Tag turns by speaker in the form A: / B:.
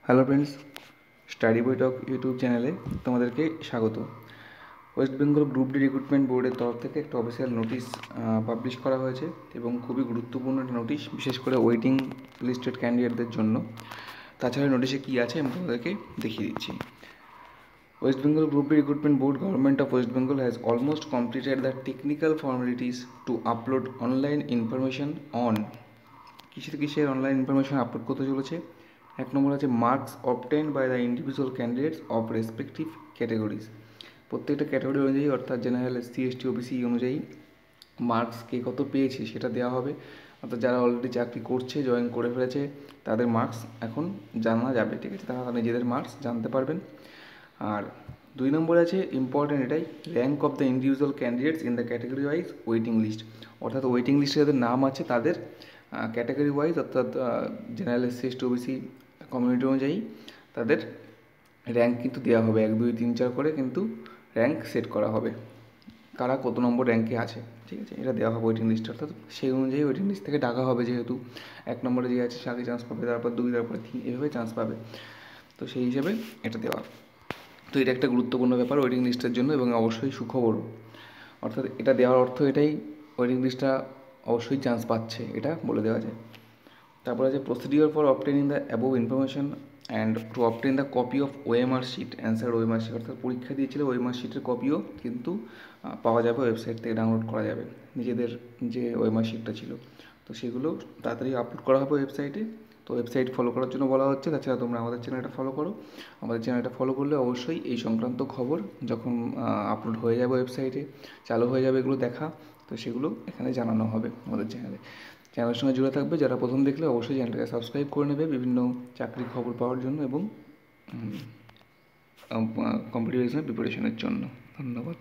A: Hello friends, study বই টক YouTube চ্যানেলে তোমাদেরকে স্বাগত। West Bengal group D recruitment বোর্ডের তরফ থেকে একটা অফিসিয়াল নোটিশ পাবলিশ করা হয়েছে এবং খুবই গুরুত্বপূর্ণ একটা নোটিশ, বিশেষ করে ওয়েটিং লিস্টেড ক্যান্ডিডেটদের জন্য। তাছাড়া নোটিশে কী আছে আমি তোমাদেরকে দেখিয়ে দিচ্ছি। West Bengal Group D Recruitment Board, Government of West Bengal has almost completed the technical formalities to upload online information on কিসের অনলাইন ইনফরমেশন আপলোড করতে চলেছে। এক নম্বর আছে marks obtained by the individual candidates of respective categories. প্রত্যেকটা category অনুযায়ী, অর্থাৎ general, SC, ST, OBC অনুযায়ী marks কে কত পেয়েছে সেটা দেওয়া হবে। অর্থাৎ যারা অলরেডি চাকরি করছে, জয়েন করে ফেলেছে, তাদের মার্কস এখন জানা যাবে, ঠিক আছে, তারা নিজেদের মার্কস জানতে পারবেন। আর 2 নম্বর আছে ইম্পর্টেন্ট এটাই, rank of the individual candidates in the category wise waiting list. অর্থাৎ ওয়েটিং লিস্টে যাদের নাম আছে তাদের ক্যাটাগরি ওয়াইজ, অর্থাৎ general, SC, ST, OBC community অনুযায়ী তাদের র্যাঙ্ক কিন্তু দেওয়া হবে। 1, 2, 3, 4 করে কিন্তু র্যাঙ্ক সেট করা হবে, কারা কত নম্বর র্যাঙ্কে আছে, ঠিক আছে, এটা দেওয়া হবে ওয়েটিং লিস্টে। অর্থাৎ সেই অনুযায়ী ওয়েটিং লিস্ট থেকে ডাকা হবে, যেহেতু 1 নম্বরে যে আছে সে আগে চান্স পাবে, তারপর 2, তারপর 3, এভাবে চান্স পাবে। তো সেই হিসেবে এটা দেওয়া। তো এটা একটা গুরুত্বপূর্ণ ব্যাপার ওয়েটিং লিস্টের জন্য, এবং অবশ্যই সুখবরও। অর্থাৎ এটা দেওয়ার অর্থ এটাই, ওয়েটিং লিস্টটা অবশ্যই চান্স পাচ্ছে, এটা বলে দেওয়া যায়। তারপর আছে procedure for obtaining the above information and to obtain the copy of OMR sheet, answer OMR sheet. অর্থাৎ পরীক্ষা দিয়েছিল ওএমআর শিটের কপিও কিন্তু পাওয়া যাবে, ওয়েবসাইট থেকে ডাউনলোড করা যাবে নিজেদের যে ওএমআর শিটটা ছিল। তো সেগুলো তাড়াতাড়ি আপলোড করা হবে ওয়েবসাইটে। তো ওয়েবসাইট ফলো করার জন্য বলা হচ্ছে। তাছাড়া তোমরা আমাদের চ্যানেলটা ফলো করো। আমাদের চ্যানেলটা ফলো করলে অবশ্যই এই সংক্রান্ত খবর যখন আপলোড হয়ে যাবে ওয়েবসাইটে, চালু হয়ে যাবে এগুলো দেখা, তো সেগুলো এখানে জানানো হবে আমাদের চ্যানেলে। চ্যানেলের সঙ্গে জুড়ে থাকবে। যারা প্রথম দেখলে অবশ্যই চ্যানেলটাকে সাবস্ক্রাইব করে নেবে বিভিন্ন চাকরির খবর পাওয়ার জন্য এবং কম্পিটিটিভ এক্সামের প্রিপারেশনের জন্য। ধন্যবাদ।